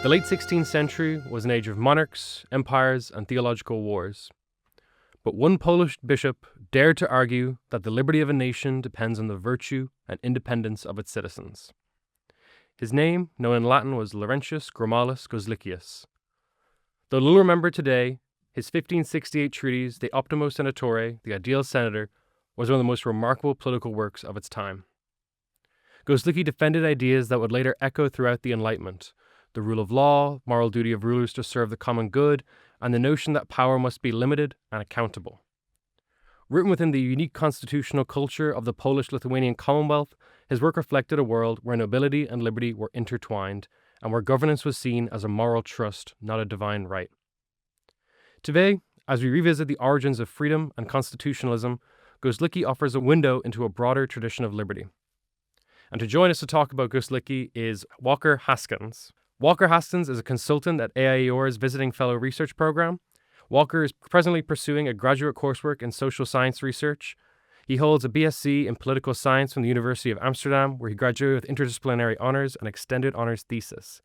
The late 16th century was an age of monarchs, empires, and theological wars. But one Polish bishop dared to argue that the liberty of a nation depends on the virtue and independence of its citizens. His name, known in Latin, was Laurentius Gramalis Goślicki. Though little remembered today, his 1568 treatise, De Optimo Senatore, the Ideal Senator, was one of the most remarkable political works of its time. Goślicki defended ideas that would later echo throughout the Enlightenment: the rule of law, moral duty of rulers to serve the common good, and the notion that power must be limited and accountable. Written within the unique constitutional culture of the Polish-Lithuanian Commonwealth, his work reflected a world where nobility and liberty were intertwined, and where governance was seen as a moral trust, not a divine right. Today, as we revisit the origins of freedom and constitutionalism, Goślicki offers a window into a broader tradition of liberty. And to join us to talk about Goślicki is Walker Haskins. Walker Haskins is a consultant at AIEOR's Visiting Fellow Research Program. Walker is presently pursuing a graduate coursework in social science research. He holds a BSc in political science from the University of Amsterdam, where he graduated with interdisciplinary honors and extended honors thesis.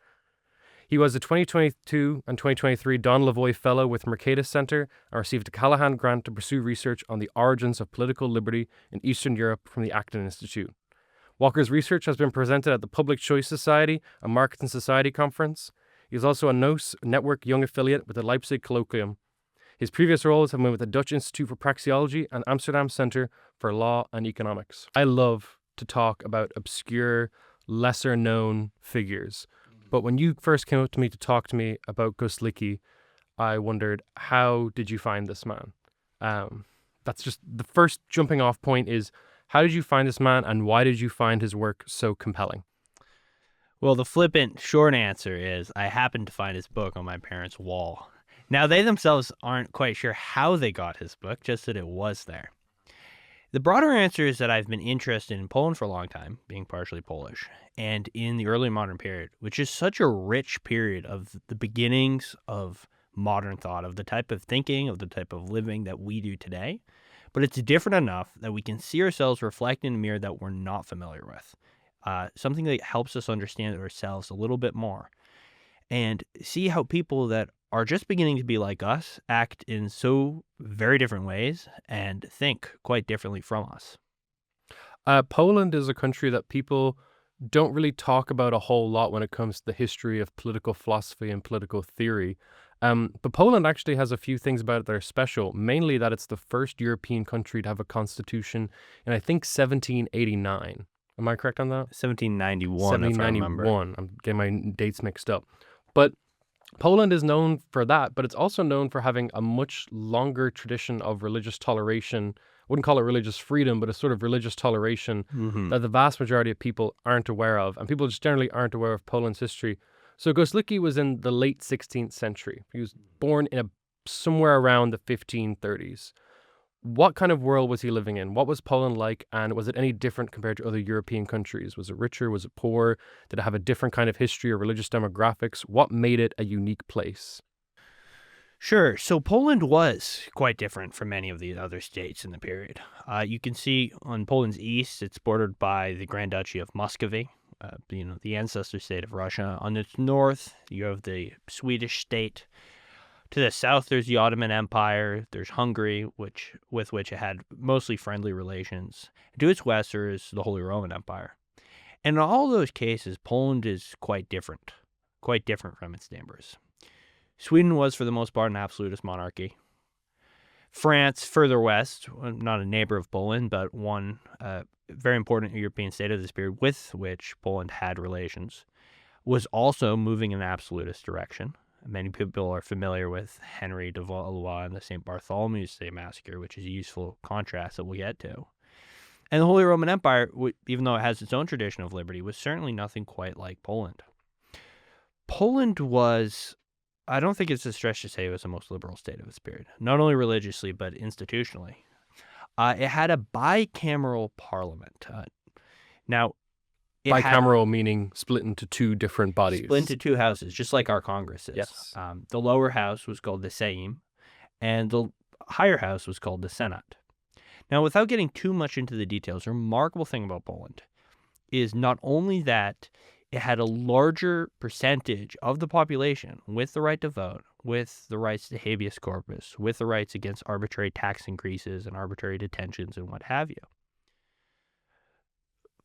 He was a 2022 and 2023 Don Lavoie Fellow with Mercatus Center and received a Callahan grant to pursue research on the origins of political liberty in Eastern Europe from the Acton Institute. Walker's research has been presented at the Public Choice Society, a Markets and Society conference. He is also a NOS Network Young Affiliate with the Leipzig Colloquium. His previous roles have been with the Dutch Institute for Praxeology and Amsterdam Center for Law and Economics. I love to talk about obscure, lesser-known figures. But when you first came up to me to talk to me about Goślicki, I wondered, how did you find this man? That's just the first jumping off point is, how did you find this man, and why did you find his work so compelling? Well, the flippant short answer is I happened to find his book on my parents' wall. Now, they themselves aren't quite sure how they got his book, just that it was there. The broader answer is that I've been interested in Poland for a long time, being partially Polish, and in the early modern period, which is such a rich period of the beginnings of modern thought, of the type of thinking, of the type of living that we do today. But it's different enough that we can see ourselves reflect in a mirror that we're not familiar with. Something that helps us understand ourselves a little bit more and see how people that are just beginning to be like us act in so very different ways and think quite differently from us. Poland is a country that people don't really talk about a whole lot when it comes to the history of political philosophy and political theory. But Poland actually has a few things about it that are special, mainly that it's the first European country to have a constitution in, I think, 1789. Am I correct on that? 1791, if I remember. 1791. I'm getting my dates mixed up. But Poland is known for that, but it's also known for having a much longer tradition of religious toleration. I wouldn't call it religious freedom, but a sort of religious toleration that the vast majority of people aren't aware of. And people just generally aren't aware of Poland's history. So Goślicki was in the late 16th century. He was born in somewhere around the 1530s. What kind of world was he living in? What was Poland like? And was it any different compared to other European countries? Was it richer? Was it poor? Did it have a different kind of history or religious demographics? What made it a unique place? Sure. So Poland was quite different from many of the other states in the period. You can see on Poland's east, it's bordered by the Grand Duchy of Muscovy, the ancestor state of Russia. On its north, you have the Swedish state. To the south, there's the Ottoman Empire. There's Hungary, with which it had mostly friendly relations. And to its west, there is the Holy Roman Empire. And in all those cases, Poland is quite different from its neighbors. Sweden was, for the most part, an absolutist monarchy. France, further west, not a neighbor of Poland, but one very important European state of this period with which Poland had relations, was also moving in an absolutist direction. Many people are familiar with Henry de Valois and the St. Bartholomew's Day massacre, which is a useful contrast that we'll get to. And the Holy Roman Empire, even though it has its own tradition of liberty, was certainly nothing quite like Poland. Poland was, I don't think it's a stretch to say it was the most liberal state of its period, not only religiously, but institutionally. It had a bicameral parliament. Bicameral meaning split into two different bodies. Split into two houses, just like our Congress is. Yes. The lower house was called the Sejm, and the higher house was called the Senate. Now, without getting too much into the details, the remarkable thing about Poland is not only that it had a larger percentage of the population with the right to vote, with the rights to habeas corpus, with the rights against arbitrary tax increases and arbitrary detentions and what have you.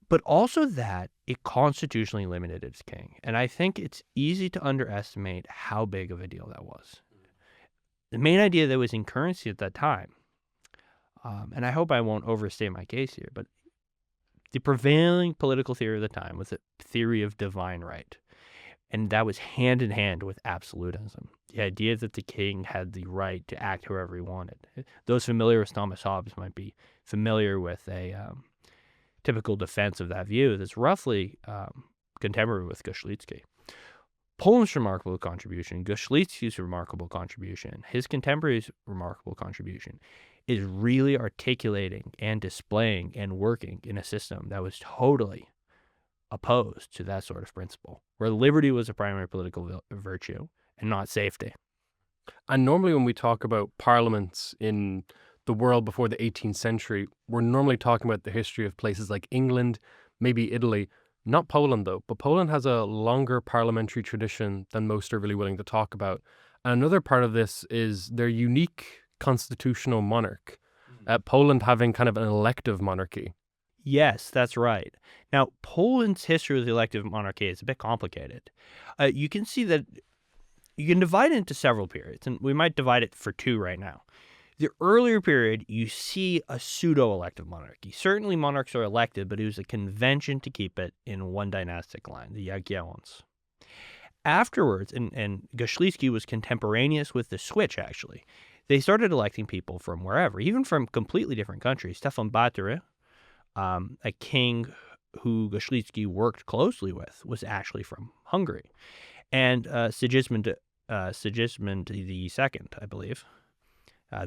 But also that it constitutionally limited its king. And I think it's easy to underestimate how big of a deal that was. The main idea that was in currency at that time, and I hope I won't overstate my case here, but the prevailing political theory of the time was the theory of divine right. And that was hand in hand with absolutism. The idea that the king had the right to act however he wanted. Those familiar with Thomas Hobbes might be familiar with a typical defense of that view that's roughly contemporary with Goślicki. Poland's remarkable contribution, Goślicki's remarkable contribution, his contemporary's remarkable contribution is really articulating and displaying and working in a system that was totally opposed to that sort of principle, where liberty was a primary political virtue and not safety. And normally when we talk about parliaments in the world before the 18th century, we're normally talking about the history of places like England, maybe Italy, not Poland though, but Poland has a longer parliamentary tradition than most are really willing to talk about. And another part of this is their unique constitutional monarch, Poland having kind of an elective monarchy. Yes, that's right. Now, Poland's history with the elective monarchy is a bit complicated. You can see that you can divide it into several periods, and we might divide it for two right now. The earlier period, you see a pseudo-elective monarchy. Certainly monarchs are elected, but it was a convention to keep it in one dynastic line, the Jagiellons. Afterwards, and Goślicki was contemporaneous with the switch, actually, they started electing people from wherever, even from completely different countries. Stefan Batory, a king who Goślicki worked closely with, was actually from Hungary. And Sigismund II, I believe.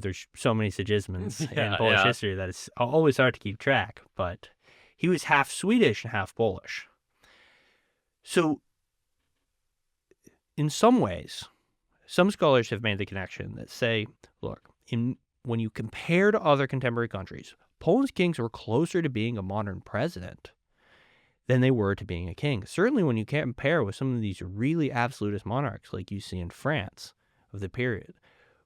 There's so many Sigismunds in Polish history that it's always hard to keep track, but he was half Swedish and half Polish. So in some ways, some scholars have made the connection that say, look, when you compare to other contemporary countries, Poland's kings were closer to being a modern president than they were to being a king. Certainly when you compare with some of these really absolutist monarchs like you see in France of the period.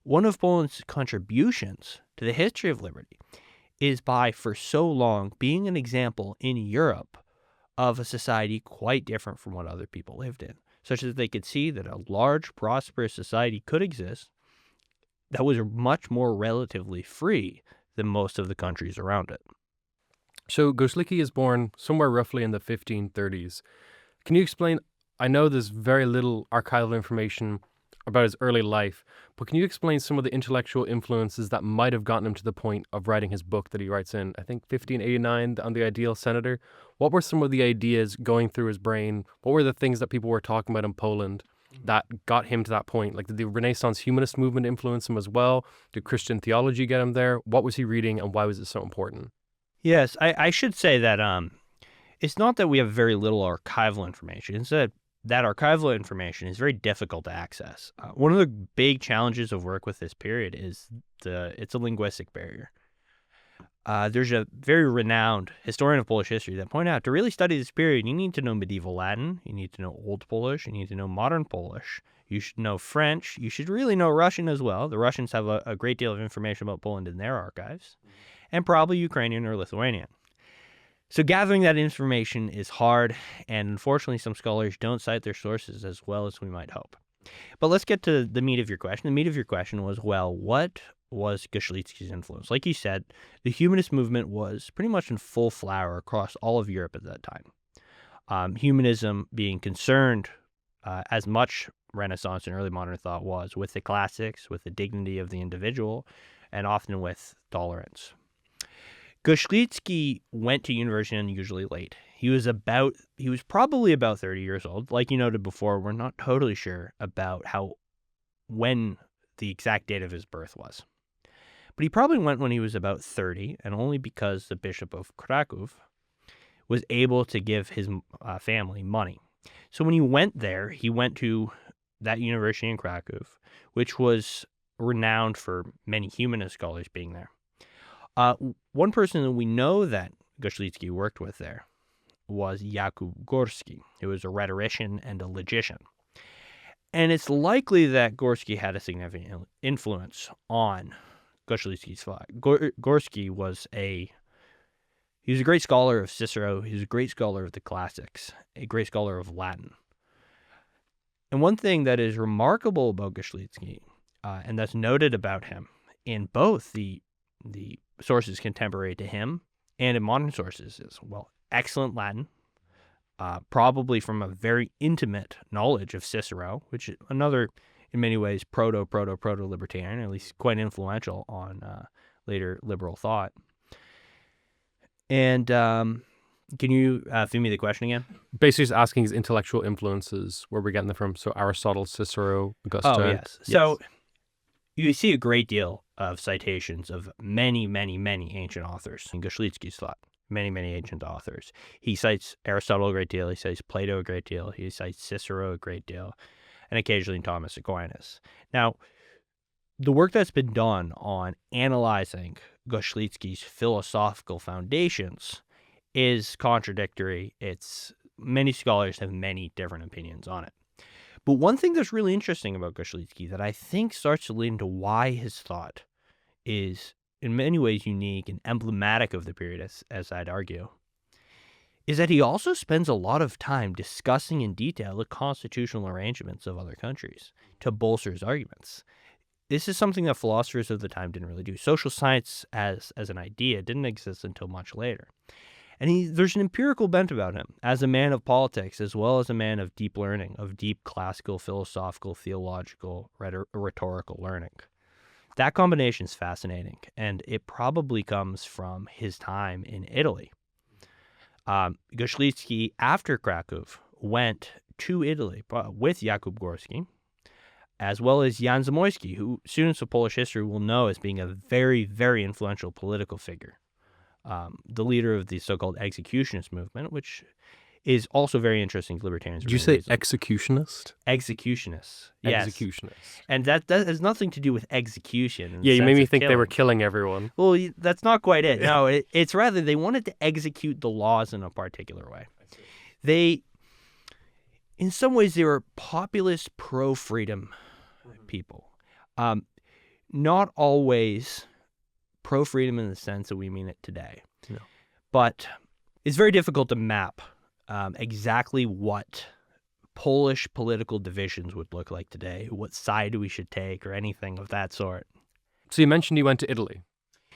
One of Poland's contributions to the history of liberty is by, for so long, being an example in Europe of a society quite different from what other people lived in, such that they could see that a large, prosperous society could exist that was much more relatively free than most of the countries around it. So Goślicki is born somewhere roughly in the 1530s. Can you explain, I know there's very little archival information about his early life, but can you explain some of the intellectual influences that might have gotten him to the point of writing his book that he writes in, I think, 1589, on the ideal senator? What were some of the ideas going through his brain? What were the things that people were talking about in Poland that got him to that point? Like, did the Renaissance humanist movement influence him as well? Did Christian theology get him there? What was he reading and why was it so important? Yes, I should say that it's not that we have very little archival information. Instead, that archival information is very difficult to access. One of the big challenges of work with this period is it's a linguistic barrier. There's a very renowned historian of Polish history that pointed out to really study this period, you need to know medieval Latin, you need to know Old Polish, you need to know modern Polish, you should know French, you should really know Russian as well. The Russians have a great deal of information about Poland in their archives, and probably Ukrainian or Lithuanian. So gathering that information is hard, and unfortunately some scholars don't cite their sources as well as we might hope. But let's get to the meat of your question. The meat of your question was, well, what was Goślicki's influence? Like you said, the humanist movement was pretty much in full flower across all of Europe at that time. Humanism being concerned, as much Renaissance and early modern thought was, with the classics, with the dignity of the individual, and often with tolerance. Goślicki went to university unusually late. He was probably about 30 years old. Like you noted before, we're not totally sure about when the exact date of his birth was. But he probably went when he was about 30, and only because the Bishop of Kraków was able to give his family money. So when he went there, he went to that university in Kraków, which was renowned for many humanist scholars being there. One person that we know that Goślicki worked with there was Jakub Górski, who was a rhetorician and a logician. And it's likely that Górski had a significant influence on Goślicki's thought. Górski was a great scholar of Cicero. He was a great scholar of the classics, a great scholar of Latin. And one thing that is remarkable about Goślicki, and that's noted about him in both the sources contemporary to him and in modern sources, is, well, excellent Latin, probably from a very intimate knowledge of Cicero, which is another, in many ways, proto-libertarian, at least quite influential on later liberal thought. And can you feed me the question again? Basically, just asking his intellectual influences, where we're getting them from. So Aristotle, Cicero, Augusta. Oh, yes. So you see a great deal of citations of many, many, many ancient authors in Goślicki's thought. Many, many ancient authors. He cites Aristotle a great deal. He cites Plato a great deal. He cites Cicero a great deal, and occasionally Thomas Aquinas. Now, the work that's been done on analyzing Goślicki's philosophical foundations is contradictory. Many scholars have many different opinions on it. But one thing that's really interesting about Goślicki that I think starts to lead into why his thought is in many ways unique and emblematic of the period, as I'd argue, is that he also spends a lot of time discussing in detail the constitutional arrangements of other countries to bolster his arguments. This is something that philosophers of the time didn't really do. Social science as an idea didn't exist until much later. And there's an empirical bent about him as a man of politics, as well as a man of deep learning, of deep classical, philosophical, theological, rhetorical learning. That combination is fascinating, and it probably comes from his time in Italy. Goślicki, after Krakow, went to Italy with Jakub Górski, as well as Jan Zamoyski, who students of Polish history will know as being a very, very influential political figure. The leader of the so-called executionist movement, which is also very interesting to libertarians. Did you say executionist? Executionists, yes. Executionists. And that has nothing to do with execution. Yeah, you made me think they were killing everyone. Well, that's not quite it. No, it's rather they wanted to execute the laws in a particular way. In some ways, they were populist, pro-freedom people. Not always pro-freedom in the sense that we mean it today. No. But it's very difficult to map exactly what Polish political divisions would look like today, what side we should take, or anything of that sort. So you mentioned he went to Italy.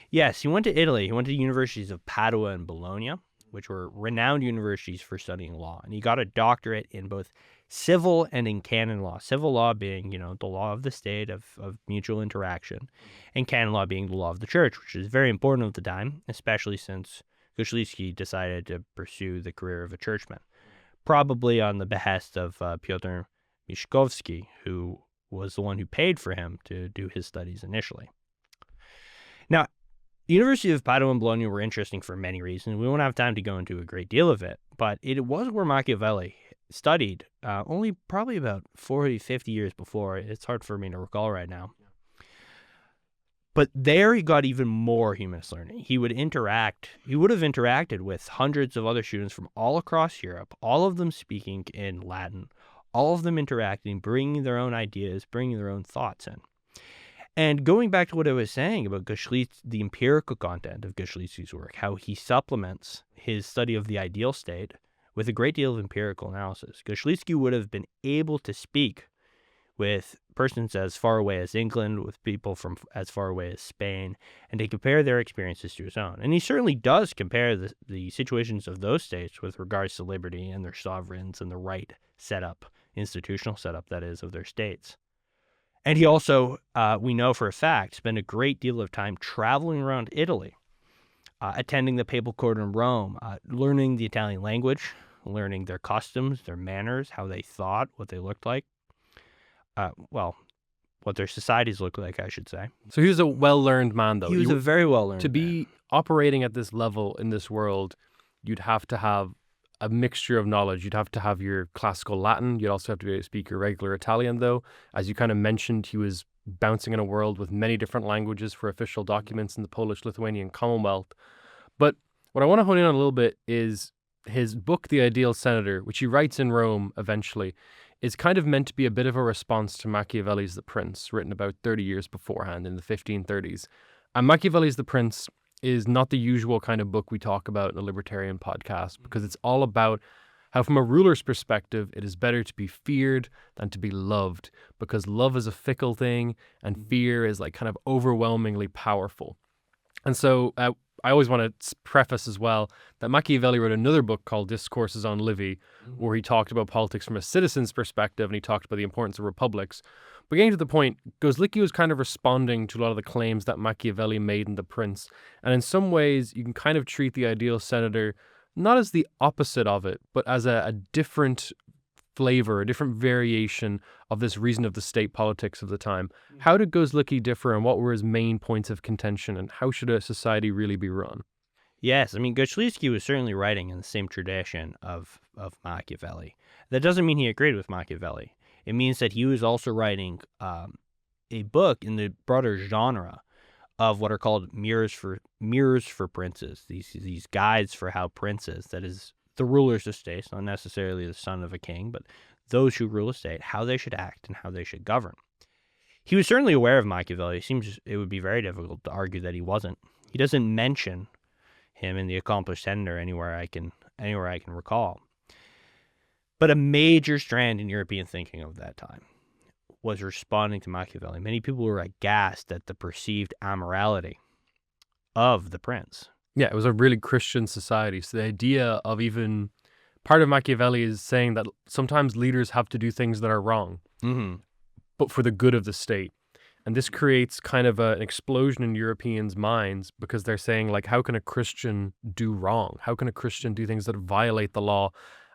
Yes, he went to Italy. He went to the universities of Padua and Bologna, which were renowned universities for studying law. And he got a doctorate in both civil and in canon law. Civil law being, the law of the state of mutual interaction, and canon law being the law of the church, which is very important at the time, especially since Goślicki decided to pursue the career of a churchman, probably on the behest of Piotr Mieszkowski, who was the one who paid for him to do his studies initially. Now, the University of Padua and Bologna were interesting for many reasons. We won't have time to go into a great deal of it, but it was where Machiavelli studied only probably about 40, 50 years before. It's hard for me to recall right now. But there he got even more humanist learning. He would have interacted with hundreds of other students from all across Europe, all of them speaking in Latin, all of them interacting, bringing their own ideas, bringing their own thoughts in. And going back to what I was saying about Goślicki, the empirical content of Goślicki's work, how he supplements his study of the ideal state with a great deal of empirical analysis. Goślicki would have been able to speak with persons as far away as England, with people from as far away as Spain, and to compare their experiences to his own. And he certainly does compare the situations of those states with regards to liberty and their sovereigns and the right setup, institutional setup, that is, of their states. And he also, we know for a fact, spent a great deal of time traveling around Italy, attending the papal court in Rome, learning the Italian language, learning their customs, their manners, how they thought, what they looked like. What their societies look like, I should say. So he was a well-learned man, though. He was a very well-learned man. To be operating at this level in this world, you'd have to have a mixture of knowledge. You'd have to have your classical Latin. You'd also have to be able to speak your regular Italian, though. As you kind of mentioned, he was bouncing in a world with many different languages for official documents in the Polish-Lithuanian Commonwealth. But what I want to hone in on a little bit is his book, The Ideal Senator, which he writes in Rome eventually, is kind of meant to be a bit of a response to Machiavelli's The Prince, written about 30 years beforehand in the 1530s. And Machiavelli's The Prince is not the usual kind of book we talk about in a libertarian podcast, because it's all about how, from a ruler's perspective, it is better to be feared than to be loved, because love is a fickle thing and fear is like kind of overwhelmingly powerful. And so I always want to preface as well that Machiavelli wrote another book called Discourses on Livy, where he talked about politics from a citizen's perspective, and he talked about the importance of republics. But getting to the point, Goślicki was kind of responding to a lot of the claims that Machiavelli made in The Prince. And in some ways, you can kind of treat The Ideal Senator not as the opposite of it, but as a different flavor, a different variation of this reason of the state politics of the time. How did Goślicki differ, and what were his main points of contention, and how should a society really be run? Yes, I mean, Goślicki was certainly writing in the same tradition of Machiavelli. That doesn't mean he agreed with Machiavelli. It means that he was also writing a book in the broader genre of what are called mirrors for princes. These guides for how princes, that is, the rulers of states, not necessarily the son of a king, but those who rule a state, how they should act and how they should govern. He was certainly aware of Machiavelli. It seems it would be very difficult to argue that he wasn't. He doesn't mention him in The Accomplished Senator anywhere I can recall. But a major strand in European thinking of that time was responding to Machiavelli. Many people were aghast at the perceived amorality of the prince. Yeah, it was a really Christian society. So the idea of even part of Machiavelli is saying that sometimes leaders have to do things that are wrong, but for the good of the state. And this creates kind of an explosion in Europeans' minds, because they're saying, like, how can a Christian do wrong? How can a Christian do things that violate the law?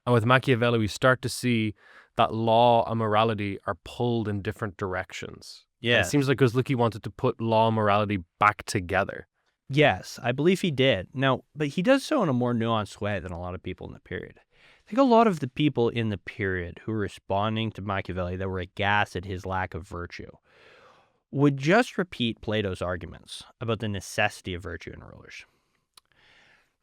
And with Machiavelli, we start to see that law and morality are pulled in different directions. Yeah. And it seems like Goślicki wanted to put law and morality back together. Yes, I believe he did. Now, but he does so in a more nuanced way than a lot of people in the period. I think a lot of the people in the period who were responding to Machiavelli that were aghast at his lack of virtue would just repeat Plato's arguments about the necessity of virtue in rulers.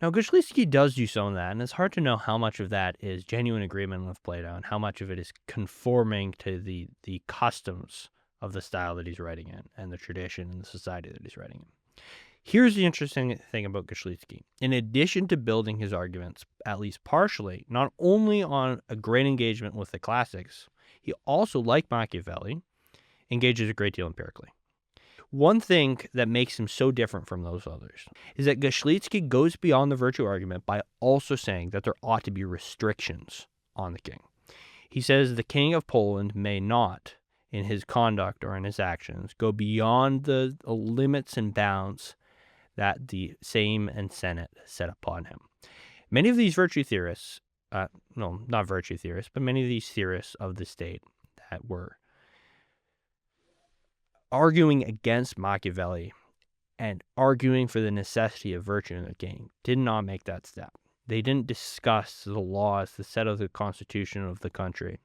Now, Goślicki does do some of that, and it's hard to know how much of that is genuine agreement with Plato and how much of it is conforming to the customs of the style that he's writing in and the tradition and the society that he's writing in. Here's the interesting thing about Goślicki. In addition to building his arguments, at least partially, not only on a great engagement with the classics, he also, like Machiavelli, engages a great deal empirically. One thing that makes him so different from those others is that Goślicki goes beyond the virtue argument by also saying that there ought to be restrictions on the king. He says the king of Poland may not, in his conduct or in his actions, go beyond the limits and bounds that the Sejm and Senate set upon him. Many of these virtue theorists, not virtue theorists, but many of these theorists of the state that were arguing against Machiavelli and arguing for the necessity of virtue in the king did not make that step. They didn't discuss the laws, the set of the constitution of the country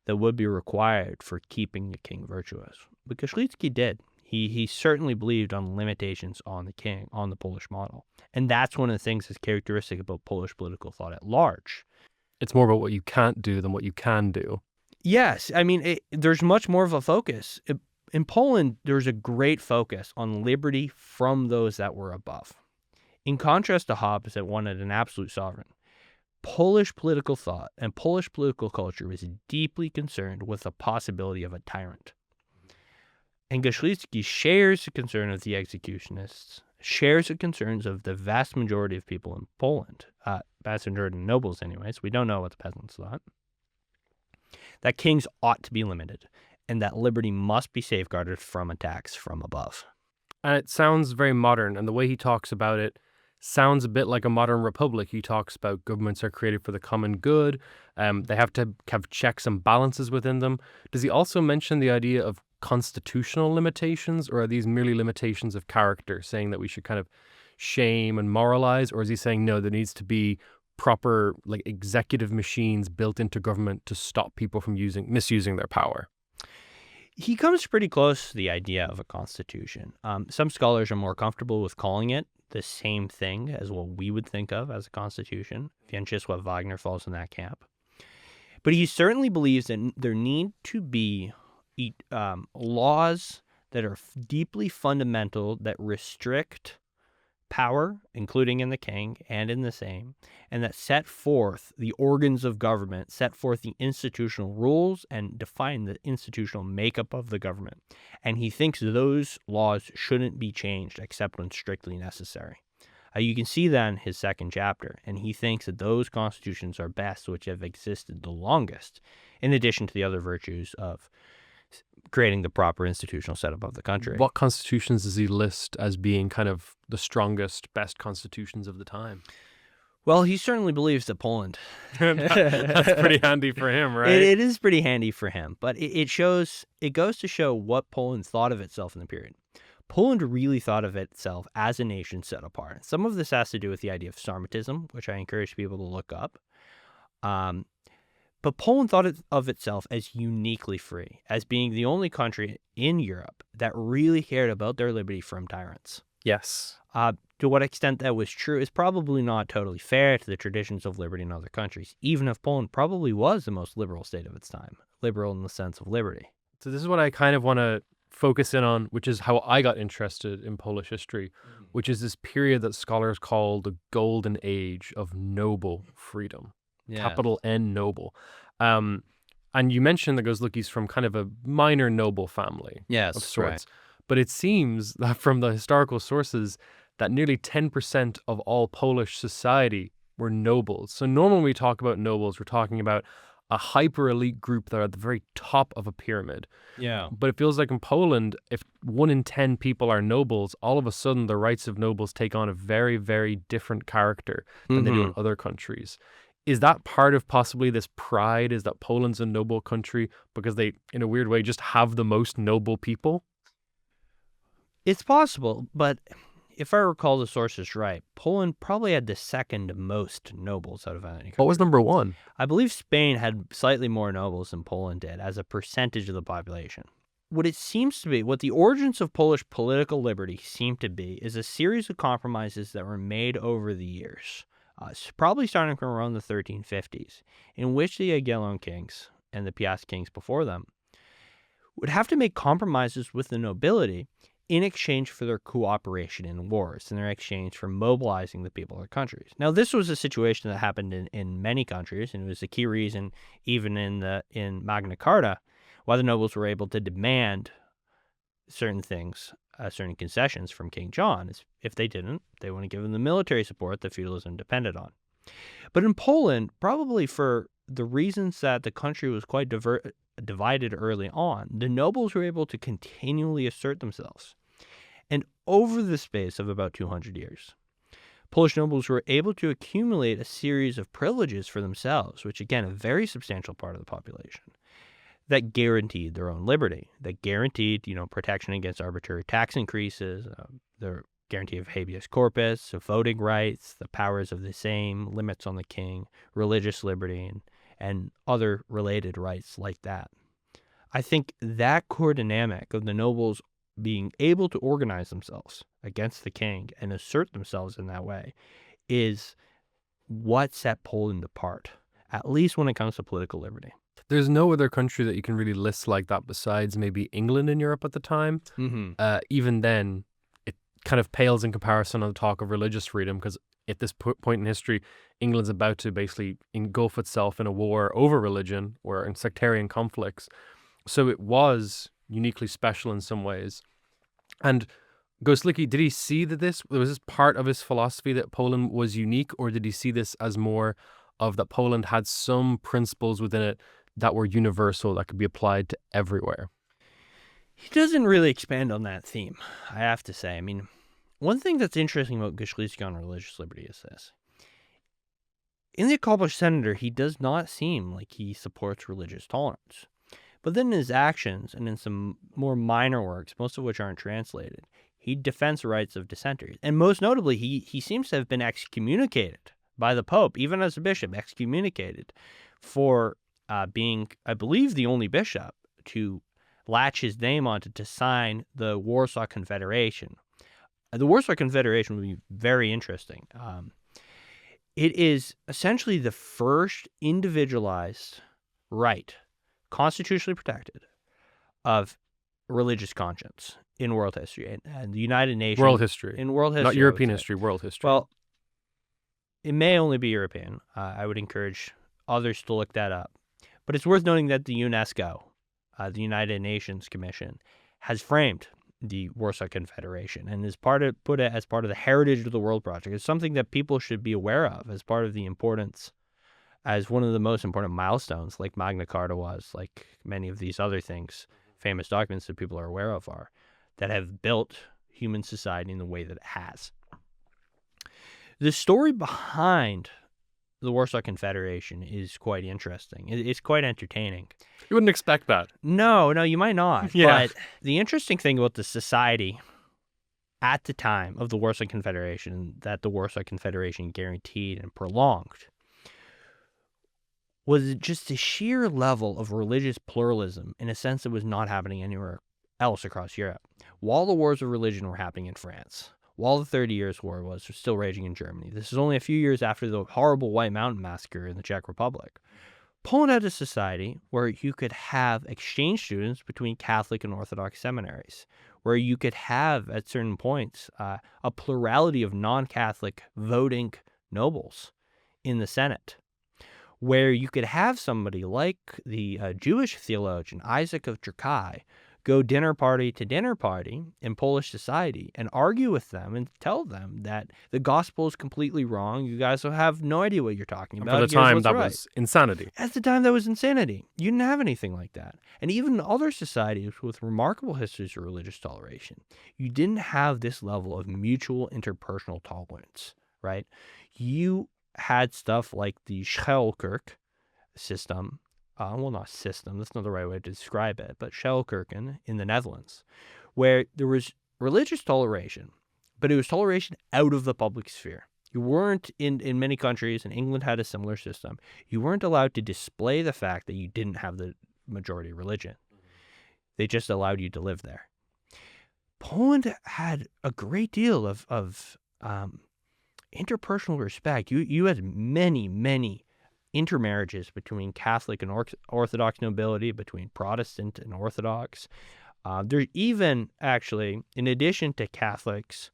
that would be required for keeping the king virtuous. But Goślicki did. He certainly believed on limitations on the king, on the Polish model. And that's one of the things that's characteristic about Polish political thought at large. It's more about what you can't do than what you can do. Yes. I mean, there's much more of a focus. In Poland, there's a great focus on liberty from those that were above. In contrast to Hobbes that wanted an absolute sovereign, Polish political thought and Polish political culture was deeply concerned with the possibility of a tyrant. And Goślicki shares the concern of the executionists, shares the concerns of the vast majority of people in Poland, vast majority of nobles anyways, we don't know what the peasants thought, that kings ought to be limited and that liberty must be safeguarded from attacks from above. And it sounds very modern, and the way he talks about it sounds a bit like a modern republic. He talks about governments are created for the common good. They have to have checks and balances within them. Does he also mention the idea of constitutional limitations, or are these merely limitations of character, saying that we should kind of shame and moralize? Or is he saying, no, there needs to be proper like executive machines built into government to stop people from misusing their power? He comes pretty close to the idea of a constitution. Some scholars are more comfortable with calling it the same thing as what we would think of as a constitution. Winchisław Wagner falls in that camp. But he certainly believes that there need to be laws that are deeply fundamental, that restrict power, including in the king and in the Sejm, and that set forth the organs of government, set forth the institutional rules, and define the institutional makeup of the government. And he thinks those laws shouldn't be changed except when strictly necessary. You can see that in his second chapter, and he thinks that those constitutions are best which have existed the longest, in addition to the other virtues of creating the proper institutional setup of the country. What constitutions does he list as being kind of the strongest, best constitutions of the time? Well, he certainly believes that Poland. That's pretty handy for him, right? It is pretty handy for him, but it goes to show what Poland thought of itself in the period. Poland really thought of itself as a nation set apart. Some of this has to do with the idea of Sarmatism, which I encourage people to look up. But Poland thought of itself as uniquely free, as being the only country in Europe that really cared about their liberty from tyrants. Yes. To what extent that was true is probably not totally fair to the traditions of liberty in other countries, even if Poland probably was the most liberal state of its time, liberal in the sense of liberty. So this is what I kind of want to focus in on, which is how I got interested in Polish history, which is this period that scholars call the golden age of noble freedom. Yeah. Capital N noble. And you mentioned that Goślicki's from kind of a minor noble family Yes, of sorts. right. But it seems that from the historical sources that nearly 10% of all Polish society were nobles. So normally when we talk about nobles, we're talking about a hyper-elite group that are at the very top of a pyramid. Yeah. But it feels like in Poland, if 1 in 10 people are nobles, all of a sudden the rights of nobles take on a very, very different character than they do in other countries. Is that part of possibly this pride, is that Poland's a noble country because they, in a weird way, just have the most noble people? It's possible, but if I recall the sources right, Poland probably had the second most nobles out of any country. What was number one? I believe Spain had slightly more nobles than Poland did as a percentage of the population. What it seems to be, what the origins of Polish political liberty seem to be, is a series of compromises that were made over the years, probably starting from around the 1350s, in which the Jagiellon kings and the Piast kings before them would have to make compromises with the nobility in exchange for their cooperation in wars, in their exchange for mobilizing the people of their countries. Now, this was a situation that happened in many countries, and it was a key reason, even in Magna Carta, why the nobles were able to demand certain things, certain concessions from King John. If they didn't, they wouldn't give them the military support that feudalism depended on. But in Poland, probably for the reasons that the country was quite divided early on, the nobles were able to continually assert themselves. And over the space of about 200 years, Polish nobles were able to accumulate a series of privileges for themselves, which again, a very substantial part of the population, that guaranteed their own liberty, that guaranteed, protection against arbitrary tax increases, the guarantee of habeas corpus, of voting rights, the powers of the Sejm, limits on the king, religious liberty, and other related rights like that. I think that core dynamic of the nobles being able to organize themselves against the king and assert themselves in that way is what set Poland apart, at least when it comes to political liberty. There's no other country that you can really list like that besides maybe England in Europe at the time. Even then, it kind of pales in comparison on the talk of religious freedom, because at this point in history, England's about to basically engulf itself in a war over religion or in sectarian conflicts. So it was uniquely special in some ways. And Goślicki, did he see that was this part of his philosophy that Poland was unique, or did he see this as more of that Poland had some principles within it that were universal, that could be applied to everywhere? He doesn't really expand on that theme, I have to say. I mean, one thing that's interesting about Goślicki on religious liberty is this. In The Accomplished Senator, he does not seem like he supports religious tolerance. But then in his actions and in some more minor works, most of which aren't translated, he defends the rights of dissenters. And most notably, he seems to have been excommunicated by the Pope, even as a bishop, excommunicated for being, I believe, the only bishop to latch his name onto to sign the Warsaw Confederation. The Warsaw Confederation would be very interesting. It is essentially the first individualized right, constitutionally protected, of religious conscience in world history. And the United Nations... World history. In world history. Not European history, world history. Well, it may only be European. I would encourage others to look that up. But it's worth noting that the UNESCO, the United Nations Commission, has framed the Warsaw Confederation and is put it as part of the Heritage of the World project. It's something that people should be aware of as part of the importance, as one of the most important milestones, like Magna Carta was, like many of these other things, famous documents that people are aware of are, that have built human society in the way that it has. The story behind the Warsaw Confederation is quite interesting. It's quite entertaining. You wouldn't expect that. No, you might not. Yeah. But the interesting thing about the society at the time of the Warsaw Confederation, that the Warsaw Confederation guaranteed and prolonged, was just the sheer level of religious pluralism in a sense that was not happening anywhere else across Europe. While the wars of religion were happening in France, while the 30 Years' War was still raging in Germany, this is only a few years after the horrible White Mountain Massacre in the Czech Republic, Poland had a society where you could have exchange students between Catholic and Orthodox seminaries, where you could have, at certain points, a plurality of non-Catholic voting nobles in the Senate, where you could have somebody like the Jewish theologian Isaac of Czerkai go dinner party to dinner party in Polish society and argue with them and tell them that the gospel is completely wrong. You guys have no idea what you're talking about. For the time, that was insanity. At the time, that was insanity. You didn't have anything like that. And even other societies with remarkable histories of religious toleration, you didn't have this level of mutual interpersonal tolerance, right? You had stuff like the Schelkerk system. Well, not system, that's not the right way to describe it, but Schelkerken in the Netherlands, where there was religious toleration, but it was toleration out of the public sphere. You weren't, in many countries, and England had a similar system, you weren't allowed to display the fact that you didn't have the majority religion. They just allowed you to live there. Poland had a great deal of interpersonal respect. You had many intermarriages between Catholic and Orthodox nobility, between Protestant and Orthodox. There's even, actually, in addition to Catholics,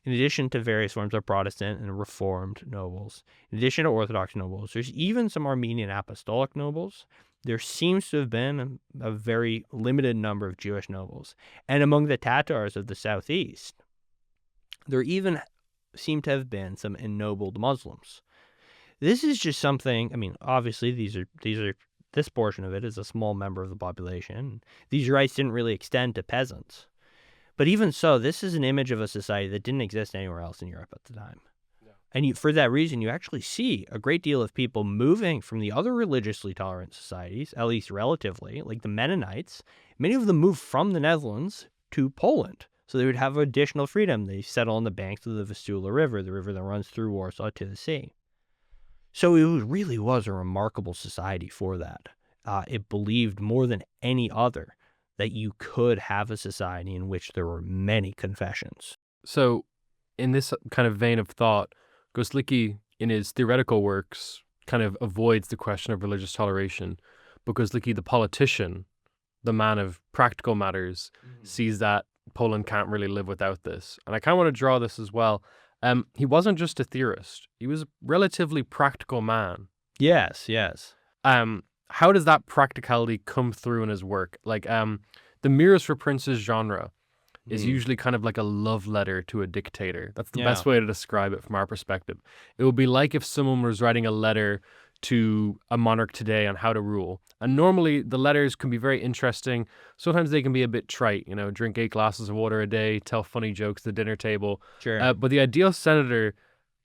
in addition to various forms of Protestant and Reformed nobles, in addition to Orthodox nobles, there's even some Armenian Apostolic nobles. There seems to have been a very limited number of Jewish nobles. And among the Tatars of the southeast, there even seem to have been some ennobled Muslims. This is just something, I mean, obviously this portion of it is a small member of the population. These rights didn't really extend to peasants. But even so, this is an image of a society that didn't exist anywhere else in Europe at the time. Yeah. And for that reason, you actually see a great deal of people moving from the other religiously tolerant societies, at least relatively, like the Mennonites. Many of them moved from the Netherlands to Poland, so they would have additional freedom. They settle on the banks of the Vistula River, the river that runs through Warsaw to the sea. So it really was a remarkable society for that. It believed more than any other that you could have a society in which there were many confessions. So in this kind of vein of thought, Goślicki, in his theoretical works, kind of avoids the question of religious toleration, but Goślicki, the politician, the man of practical matters, sees that Poland can't really live without this. And I kind of want to draw this as well. He wasn't just a theorist. He was a relatively practical man. Yes. How does that practicality come through in his work? Like, the Mirrors for Princes genre is usually kind of like a love letter to a dictator. That's the best way to describe it from our perspective. It would be like if someone was writing a letter to a monarch today on how to rule. And normally the letters can be very interesting. Sometimes they can be a bit trite, drink 8 glasses of water a day, tell funny jokes at the dinner table. Sure. But the ideal senator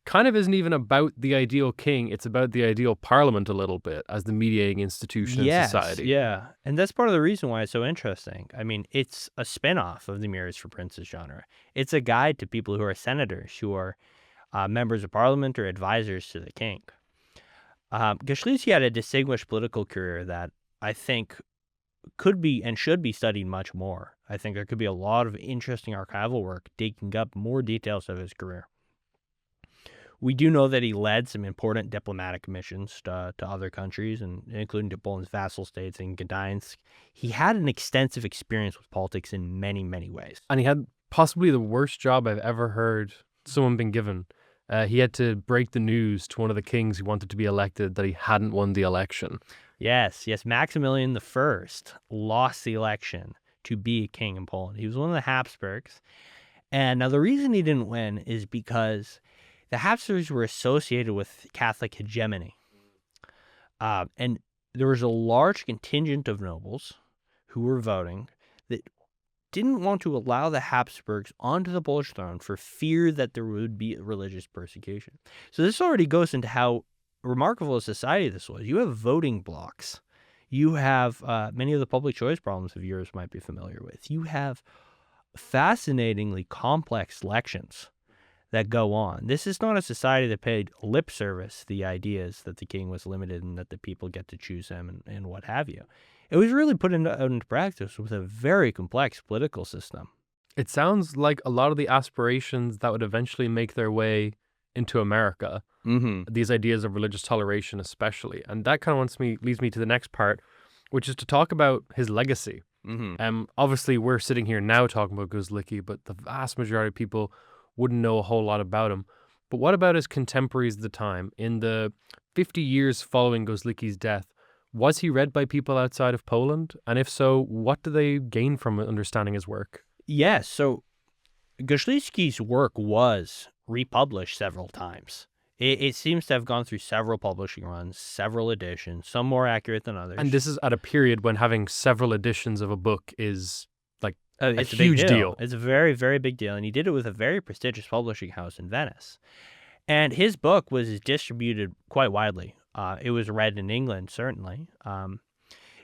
kind of isn't even about the ideal king. It's about the ideal parliament a little bit as the mediating institution in society. Yeah. And that's part of the reason why it's so interesting. I mean, it's a spin-off of the Mirrors for Princes genre. It's a guide to people who are senators, who are members of parliament or advisors to the king. Goślicki had a distinguished political career that I think could be and should be studied much more. I think there could be a lot of interesting archival work digging up more details of his career. We do know that he led some important diplomatic missions to other countries, and including to Poland's vassal states and Gdańsk. He had an extensive experience with politics in many, many ways. And he had possibly the worst job I've ever heard someone been given. He had to break the news to one of the kings who wanted to be elected that he hadn't won the election. Yes, Maximilian I lost the election to be king in Poland. He was one of the Habsburgs. And now the reason he didn't win is because the Habsburgs were associated with Catholic hegemony. And there was a large contingent of nobles who were voting that didn't want to allow the Habsburgs onto the Polish throne for fear that there would be religious persecution. So this already goes into how remarkable a society this was. You have voting blocks. You have many of the public choice problems of yours might be familiar with. You have fascinatingly complex elections that go on. This is not a society that paid lip service to the ideas that the king was limited and that the people get to choose him and what have you. It was really put into practice with a very complex political system. It sounds like a lot of the aspirations that would eventually make their way into America, these ideas of religious toleration especially. And that kind of leads me to the next part, which is to talk about his legacy. Obviously, we're sitting here now talking about Goślicki, but the vast majority of people wouldn't know a whole lot about him. But what about his contemporaries at the time? In the 50 years following Goślicki's death, was he read by people outside of Poland? And if so, what do they gain from understanding his work? Yes, so Goślicki's work was republished several times. It seems to have gone through several publishing runs, several editions, some more accurate than others. And this is at a period when having several editions of a book is like it's a huge deal. It's a very, very big deal. And he did it with a very prestigious publishing house in Venice. And his book was distributed quite widely. It was read in England, certainly.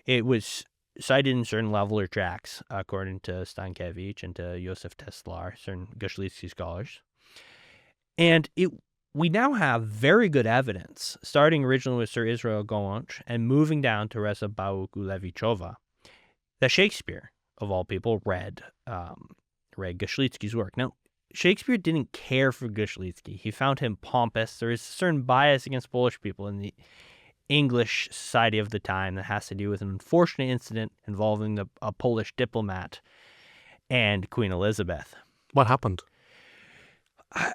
It was cited in certain leveler tracts, according to Stankiewicz and to Józef Teslar, certain Goślicki scholars. And we now have very good evidence, starting originally with Sir Israel Gołącz and moving down to Teresa Bałuk-Ulewiczowa, that Shakespeare, of all people, read Goślicki's work. Now, Shakespeare didn't care for Goślicki. He found him pompous. There is a certain bias against Polish people in the English society of the time that has to do with an unfortunate incident involving a Polish diplomat and Queen Elizabeth. What happened?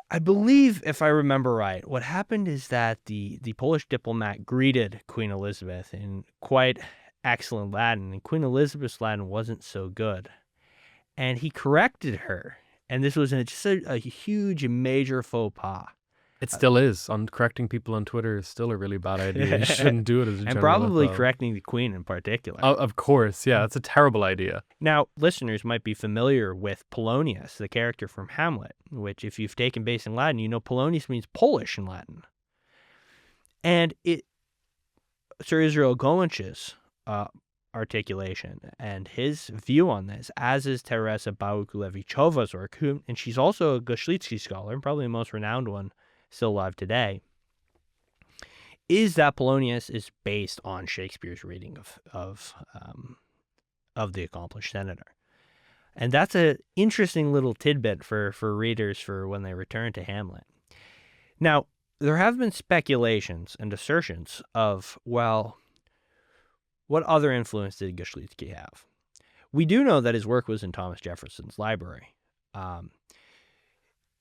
I believe, if I remember right, what happened is that the Polish diplomat greeted Queen Elizabeth in quite excellent Latin, and Queen Elizabeth's Latin wasn't so good. And he corrected her, and this was just a huge, major faux pas. It still is. Correcting people on Twitter is still a really bad idea. You shouldn't do it as a general And probably thought. correcting the Queen in particular. Of course, yeah. It's a terrible idea. Now, listeners might be familiar with Polonius, the character from Hamlet, which if you've taken base in Latin, you know Polonius means Polish in Latin. And Sir Israel Gołącz's articulation and his view on this, as is Teresa Bałuk-Ulewiczowa's work, and she's also a Goślicki scholar, probably the most renowned one still alive today, is that Polonius is based on Shakespeare's reading of the Accomplished Senator. And that's an interesting little tidbit for readers for when they return to Hamlet. Now, there have been speculations and assertions of, well, what other influence did Goślicki have? We do know that his work was in Thomas Jefferson's library.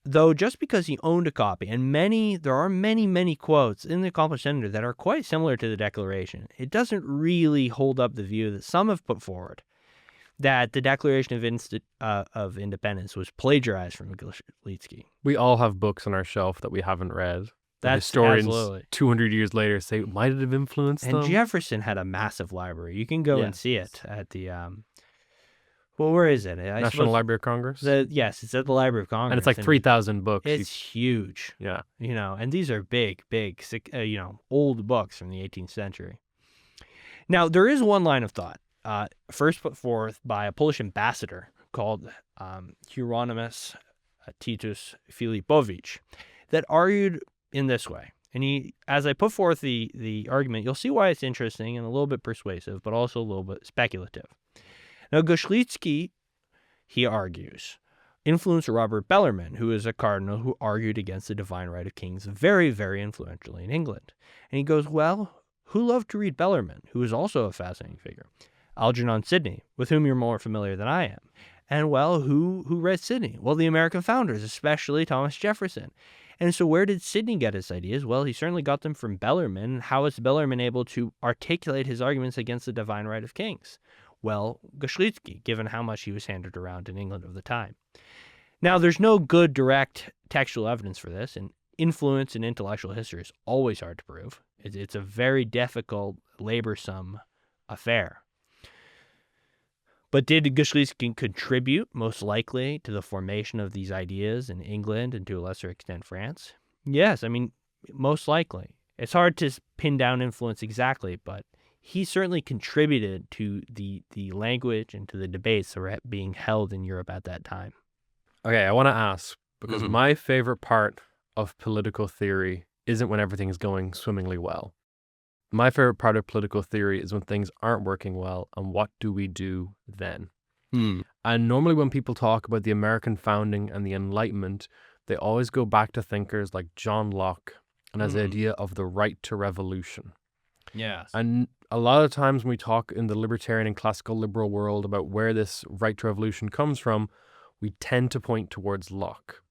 Though just because he owned a copy, and there are many quotes in the Accomplished Senator that are quite similar to the Declaration, it doesn't really hold up the view that some have put forward, that the Declaration of Independence was plagiarized from Goślicki. We all have books on our shelf that we haven't read. That's historians absolutely. 200 years later say, might it have influenced them? And Jefferson had a massive library. You can go and Yes. see it at the... well, where is it? National Library of Congress? Yes, it's at the Library of Congress. And it's like 3,000 books. It's huge. Yeah. And these are big, old books from the 18th century. Now, there is one line of thought, first put forth by a Polish ambassador called Hieronymus Titus Filipowicz, that argued in this way. And as I put forth the argument, you'll see why it's interesting and a little bit persuasive, but also a little bit speculative. Now, Goślicki, he argues, influenced Robert Bellarmine, who is a cardinal who argued against the divine right of kings very, very influentially in England. And he goes, well, who loved to read Bellarmine, who is also a fascinating figure? Algernon Sidney, with whom you're more familiar than I am. And, well, who read Sidney? Well, the American founders, especially Thomas Jefferson. And so where did Sidney get his ideas? Well, he certainly got them from Bellarmine. How was Bellarmine able to articulate his arguments against the divine right of kings? Well, Goślicki, given how much he was handed around in England of the time. Now, there's no good direct textual evidence for this, and influence in intellectual history is always hard to prove. It's a very difficult, laborsome affair. But did Goślicki contribute, most likely, to the formation of these ideas in England and to a lesser extent France? Yes, I mean, most likely. It's hard to pin down influence exactly, but he certainly contributed to the language and to the debates that were being held in Europe at that time. Okay, I want to ask, because my favorite part of political theory isn't when everything is going swimmingly well. My favorite part of political theory is when things aren't working well, and what do we do then? And normally when people talk about the American founding and the Enlightenment, they always go back to thinkers like John Locke and his idea of the right to revolution. Yes. And a lot of times when we talk in the libertarian and classical liberal world about where this right to revolution comes from, we tend to point towards Locke.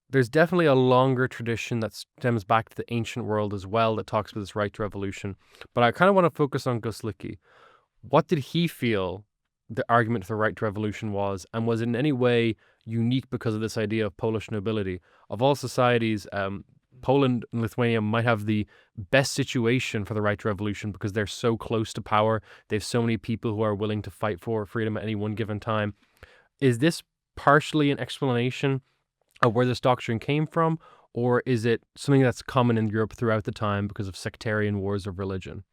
There's definitely a longer tradition that stems back to the ancient world as well that talks about this right to revolution. But I kind of want to focus on Goślicki. What did he feel the argument for the right to revolution was, and was it in any way unique because of this idea of Polish nobility? Of all societies, Poland and Lithuania might have the best situation for the right to revolution because they're so close to power. They have so many people who are willing to fight for freedom at any one given time. Is this partially an explanation of where this doctrine came from, or is it something that's common in Europe throughout the time because of sectarian wars of religion?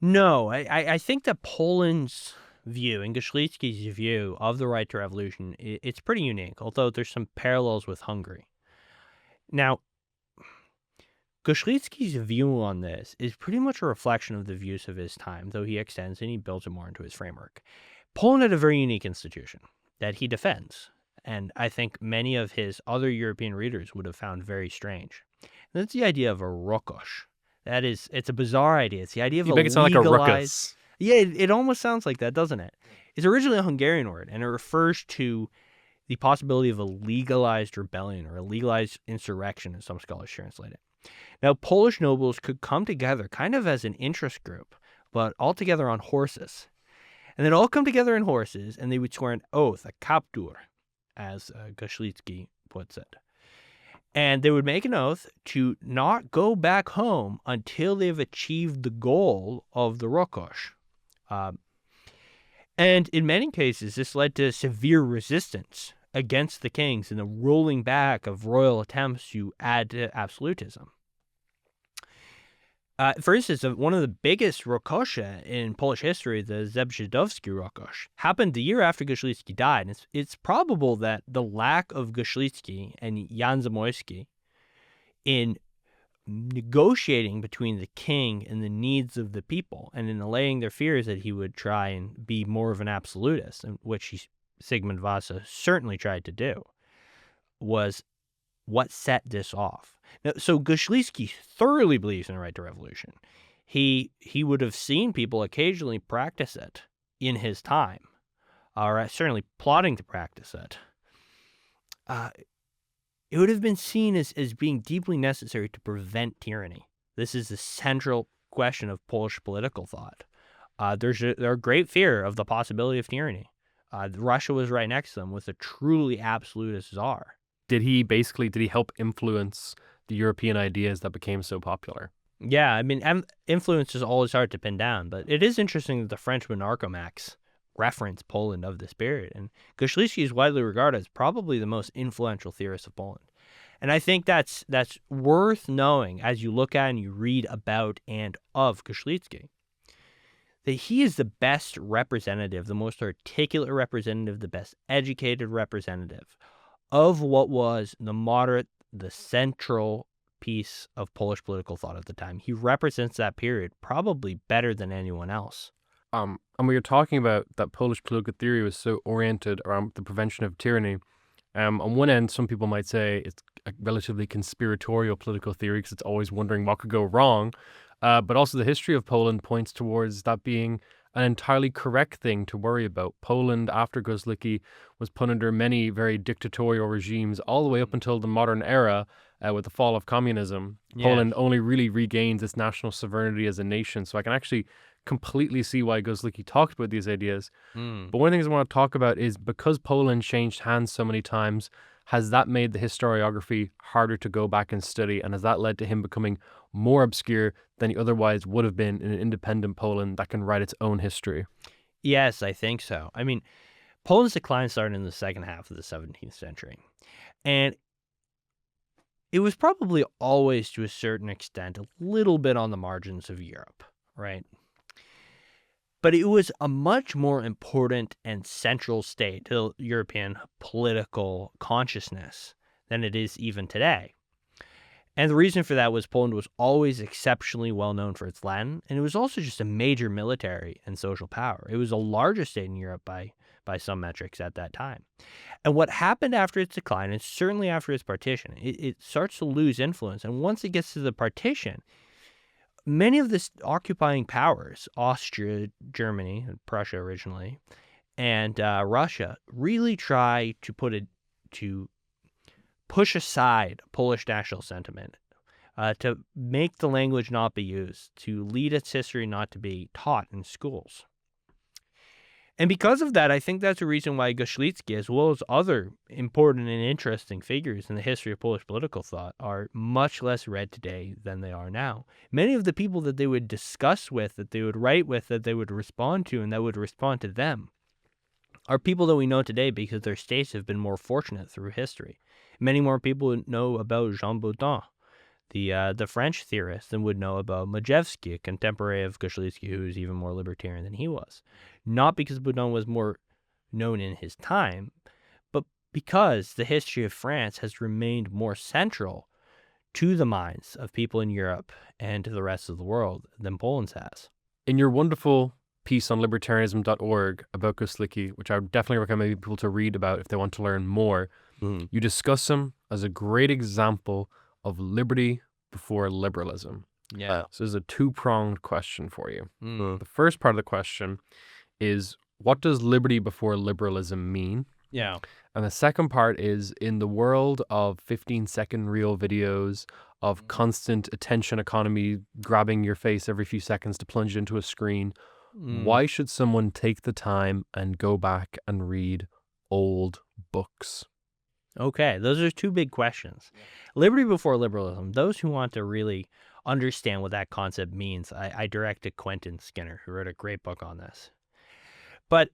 No, I think that Poland's view and Goślicki's view of the right to revolution, it's pretty unique, although there's some parallels with Hungary. Now, Goślicki's view on this is pretty much a reflection of the views of his time, though he extends and he builds it more into his framework. Poland had a very unique institution that he defends, and I think many of his other European readers would have found very strange. And that's the idea of a rokosz. That is, it's a bizarre idea. It's the idea of You make it sound like a ruckus. Yeah, it almost sounds like that, doesn't it? It's originally a Hungarian word, and it refers to the possibility of a legalized rebellion or a legalized insurrection, as some scholars translate it. Now, Polish nobles could come together kind of as an interest group, but all together on horses. And they'd all come together in horses, and they would swear an oath, a kaptur, as Goślicki puts it. And they would make an oath to not go back home until they've achieved the goal of the rokosz. And in many cases, this led to severe resistance against the kings and the rolling back of royal attempts to add to absolutism. For instance, one of the biggest rokosze in Polish history, the Zebrzydowski rokosz, happened the year after Goślicki died. And it's probable that the lack of Goślicki and Jan Zamoyski in negotiating between the king and the needs of the people, and in allaying their fears that he would try and be more of an absolutist, which Sigmund Vasa certainly tried to do, was what set this off. Now, so Goślicki thoroughly believes in the right to revolution. He would have seen people occasionally practice it in his time, or certainly plotting to practice it. It would have been seen as being deeply necessary to prevent tyranny. This is the central question of Polish political thought. There's a great fear of the possibility of tyranny. Russia was right next to them with a truly absolutist czar. Did he help influence the European ideas that became so popular? Yeah, I mean, influence is always hard to pin down, but it is interesting that the Frenchman Arcomax referenced Poland of this period, and Goślicki is widely regarded as probably the most influential theorist of Poland. And I think that's worth knowing as you look at and you read about and of Goślicki, that he is the best representative, the most articulate representative, the best educated representative of what was the moderate, the central piece of Polish political thought at the time. He represents that period probably better than anyone else. And we were talking about that Polish political theory was so oriented around the prevention of tyranny. On one end, some people might say it's a relatively conspiratorial political theory because it's always wondering what could go wrong. But also the history of Poland points towards that being an entirely correct thing to worry about. Poland, after Goślicki, was put under many very dictatorial regimes all the way up until the modern era with the fall of communism. Yeah. Poland only really regains its national sovereignty as a nation. So I can actually completely see why Goślicki talked about these ideas. But one of the things I want to talk about is because Poland changed hands so many times, has that made the historiography harder to go back and study? And has that led to him becoming more obscure than he otherwise would have been in an independent Poland that can write its own history? Yes, I think so. I mean, Poland's decline started in the second half of the 17th century. And it was probably always, to a certain extent, a little bit on the margins of Europe, right? But it was a much more important and central state to European political consciousness than it is even today. And the reason for that was Poland was always exceptionally well known for its Latin, and it was also just a major military and social power. It was the largest state in Europe by some metrics at that time. And what happened after its decline, and certainly after its partition, it starts to lose influence. And once it gets to the partition, many of the occupying powers, Austria, Germany, Prussia originally, and Russia, really try to push aside Polish national sentiment, to make the language not be used, to lead its history not to be taught in schools. And because of that, I think that's a reason why Goślicki, as well as other important and interesting figures in the history of Polish political thought, are much less read today than they are now. Many of the people that they would discuss with, that they would write with, that they would respond to, and that would respond to them, are people that we know today because their states have been more fortunate through history. Many more people know about Jean Bodin, the French theorist, than would know about Majewski, a contemporary of Goślicki, who was even more libertarian than he was. Not because Bodin was more known in his time, but because the history of France has remained more central to the minds of people in Europe and to the rest of the world than Poland's has. In your wonderful piece on Libertarianism.org about Goślicki, which I would definitely recommend people to read about if they want to learn more, you discuss him as a great example of liberty before liberalism. Yeah. So there's a two-pronged question for you. The first part of the question is, what does liberty before liberalism mean? Yeah. And the second part is, in the world of 15-second reel videos, of constant attention economy, grabbing your face every few seconds to plunge into a screen, why should someone take the time and go back and read old books? Okay, those are two big questions. Liberty before liberalism. Those who want to really understand what that concept means, I direct to Quentin Skinner, who wrote a great book on this. But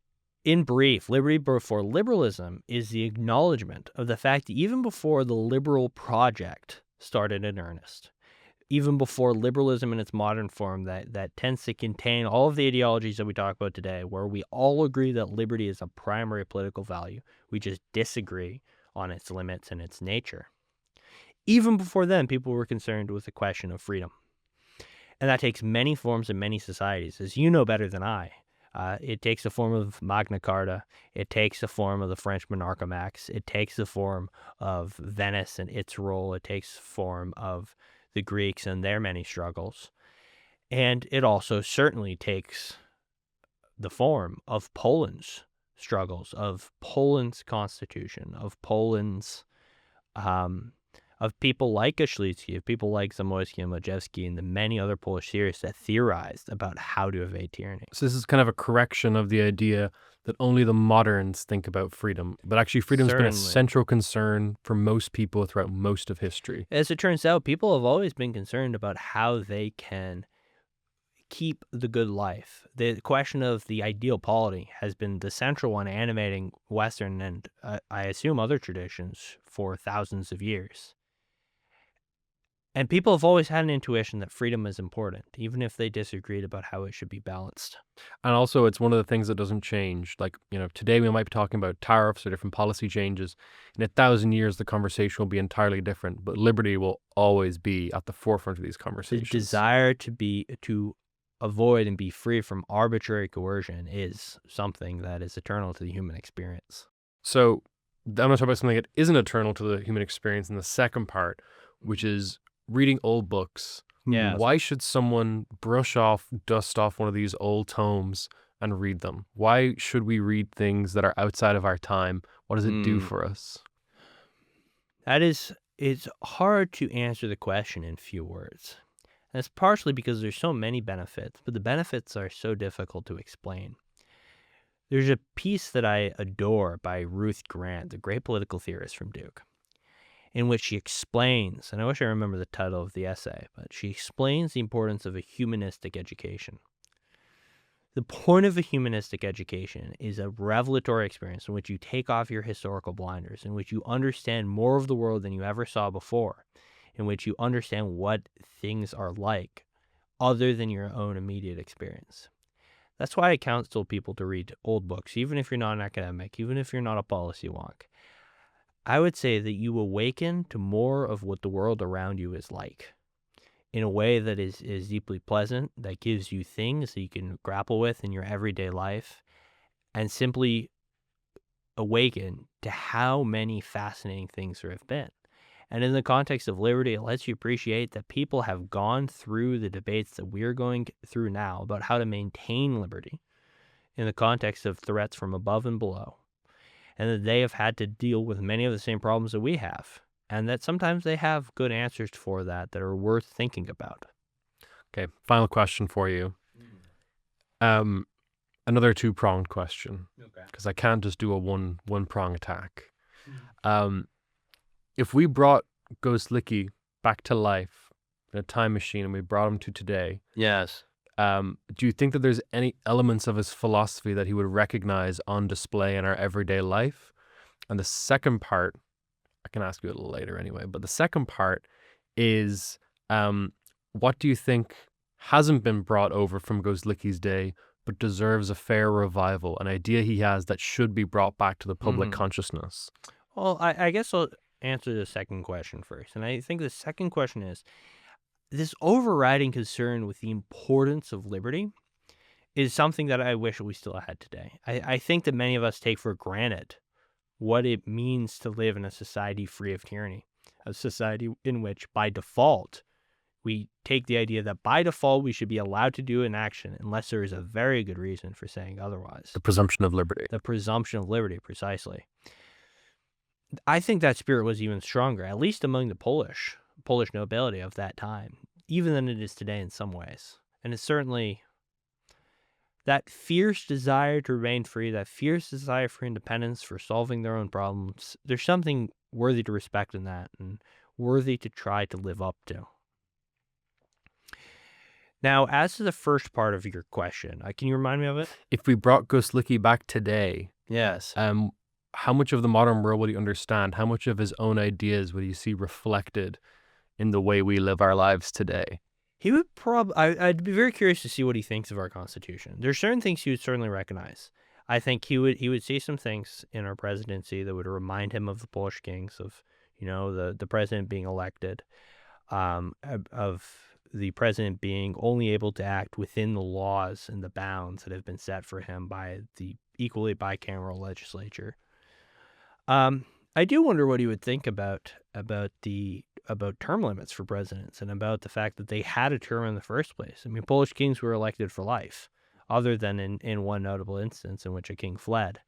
in brief, liberty before liberalism is the acknowledgement of the fact that even before the liberal project started in earnest, even before liberalism in its modern form that tends to contain all of the ideologies that we talk about today, where we all agree that liberty is a primary political value, we just disagree on its limits and its nature. Even before then, people were concerned with the question of freedom. And that takes many forms in many societies, as you know better than I. It takes the form of Magna Carta. It takes the form of the French Monarchum Acts. It takes the form of Venice and its role. It takes the form of the Greeks and their many struggles. And it also certainly takes the form of Poland's struggles, of Poland's constitution, of Poland's, of people like Goślicki, of people like Zamoyski and Majewski, and the many other Polish theorists that theorized about how to evade tyranny. So this is kind of a correction of the idea that only the moderns think about freedom, but actually freedom's been a central concern for most people throughout most of history. As it turns out, people have always been concerned about how they can keep the good life. The question of the ideal polity has been the central one animating Western and I assume other traditions for thousands of years. And people have always had an intuition that freedom is important, even if they disagreed about how it should be balanced. And also, it's one of the things that doesn't change. Like, today we might be talking about tariffs or different policy changes. In 1,000 years, the conversation will be entirely different, but liberty will always be at the forefront of these The conversations. desire to avoid and be free from arbitrary coercion is something that is eternal to the human experience. So I'm going to talk about something that isn't eternal to the human experience in the second part, which is reading old books. Yes. Why should someone dust off one of these old tomes and read them? Why should we read things that are outside of our time? What does it do for us? It's hard to answer the question in few words. And it's partially because there's so many benefits, but the benefits are so difficult to explain. There's a piece that I adore by Ruth Grant, the great political theorist from Duke, in which she explains, and I wish I remember the title of the essay, but she explains the importance of a humanistic education. The point of a humanistic education is a revelatory experience in which you take off your historical blinders, in which you understand more of the world than you ever saw before, in which you understand what things are like other than your own immediate experience. That's why I counsel people to read old books, even if you're not an academic, even if you're not a policy wonk. I would say that you awaken to more of what the world around you is like in a way that is deeply pleasant, that gives you things that you can grapple with in your everyday life, and simply awaken to how many fascinating things there have been. And in the context of liberty, it lets you appreciate that people have gone through the debates that we're going through now about how to maintain liberty in the context of threats from above and below, and that they have had to deal with many of the same problems that we have, and that sometimes they have good answers for that are worth thinking about. Okay, final question for you. Another two-pronged question, because I can't just do a one-prong attack. If we brought Goślicki back to life in a time machine and we brought him to today, Yes. do you think that there's any elements of his philosophy that he would recognize on display in our everyday life? And the second part, I can ask you a little later anyway, but the second part is, what do you think hasn't been brought over from Goślicki's day but deserves a fair revival, an idea he has that should be brought back to the public consciousness? Well, I guess I'll answer the second question first. And I think the second question is, this overriding concern with the importance of liberty is something that I wish we still had today. I think that many of us take for granted what it means to live in a society free of tyranny, a society in which, by default, we take the idea that by default we should be allowed to do an action unless there is a very good reason for saying otherwise. The presumption of liberty. The presumption of liberty, precisely. I think that spirit was even stronger, at least among the Polish nobility of that time, even than it is today in some ways. And it's certainly that fierce desire to remain free, that fierce desire for independence, for solving their own problems. There's something worthy to respect in that and worthy to try to live up to. Now, as to the first part of your question, can you remind me of it? If we brought Goślicki back today, Yes. how much of the modern world would he understand? How much of his own ideas would he see reflected in the way we live our lives today? He would I'd be very curious to see what he thinks of our Constitution. There's certain things he would certainly recognize. I think he would see some things in our presidency that would remind him of the Polish kings, of the president being elected, of the president being only able to act within the laws and the bounds that have been set for him by the equally bicameral legislature. I do wonder what he would think about term limits for presidents and about the fact that they had a term in the first place. I mean, Polish kings were elected for life, other than in one notable instance in which a king fled.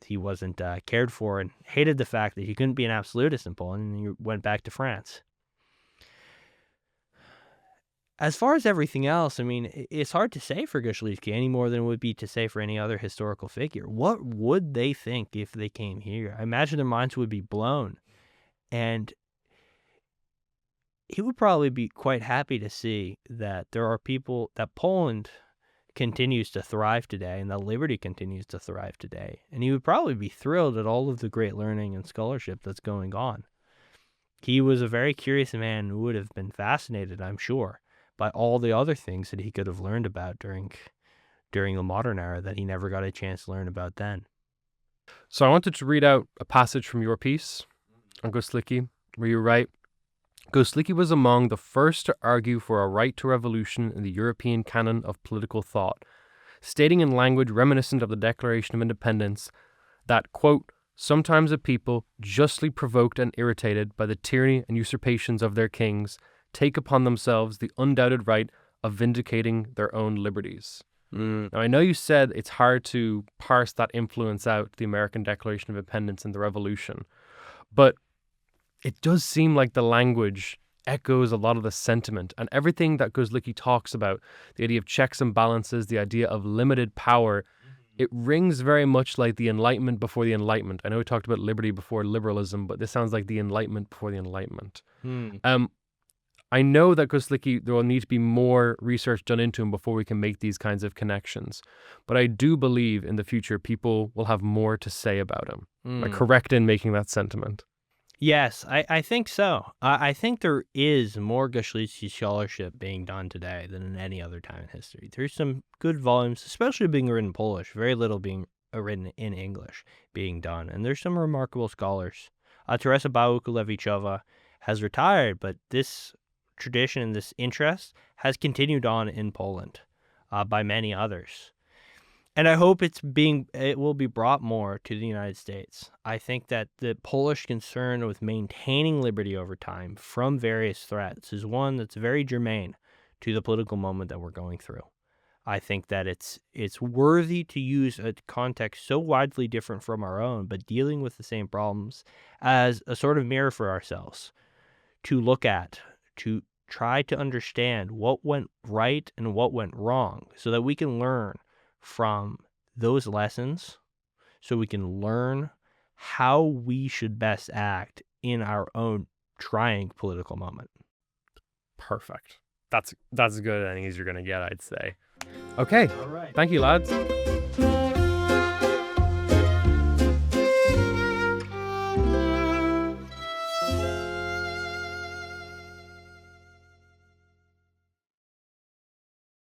He wasn't cared for and hated the fact that he couldn't be an absolutist in Poland, and he went back to France. As far as everything else, I mean, it's hard to say for Goślicki any more than it would be to say for any other historical figure. What would they think if they came here? I imagine their minds would be blown. And he would probably be quite happy to see that there are people, that Poland continues to thrive today and that liberty continues to thrive today. And he would probably be thrilled at all of the great learning and scholarship that's going on. He was a very curious man who would have been fascinated, I'm sure, by all the other things that he could have learned about during the modern era that he never got a chance to learn about then. So I wanted to read out a passage from your piece on Goślicki, where you write, Goślicki was among the first to argue for a right to revolution in the European canon of political thought, stating in language reminiscent of the Declaration of Independence that, quote, sometimes a people, justly provoked and irritated by the tyranny and usurpations of their kings, take upon themselves the undoubted right of vindicating their own liberties. Now, I know you said it's hard to parse that influence out, the American Declaration of Independence and the Revolution, but it does seem like the language echoes a lot of the sentiment, and everything that Goślicki talks about, the idea of checks and balances, the idea of limited power, it rings very much like the Enlightenment before the Enlightenment. I know we talked about liberty before liberalism, but this sounds like the Enlightenment before the Enlightenment. I know that Goślicki, there will need to be more research done into him before we can make these kinds of connections. But I do believe in the future people will have more to say about him. Am I correct in making that sentiment? Yes, I think so. I think there is more Goślicki scholarship being done today than in any other time in history. There's some good volumes, especially being written in Polish, very little being written in English being done. And there's some remarkable scholars. Teresa Bałuk-Lewiczowa has retired, but this tradition and this interest has continued on in Poland by many others. And I hope it will be brought more to the United States. I think that the Polish concern with maintaining liberty over time from various threats is one that's very germane to the political moment that we're going through. I think that it's worthy to use a context so widely different from our own, but dealing with the same problems as a sort of mirror for ourselves to look at, to try to understand what went right and what went wrong so that we can learn from those lessons, so we can learn how we should best act in our own trying political moment. Perfect. That's as good an ending as you're going to get, I'd say. Okay. All right. Thank you, lads.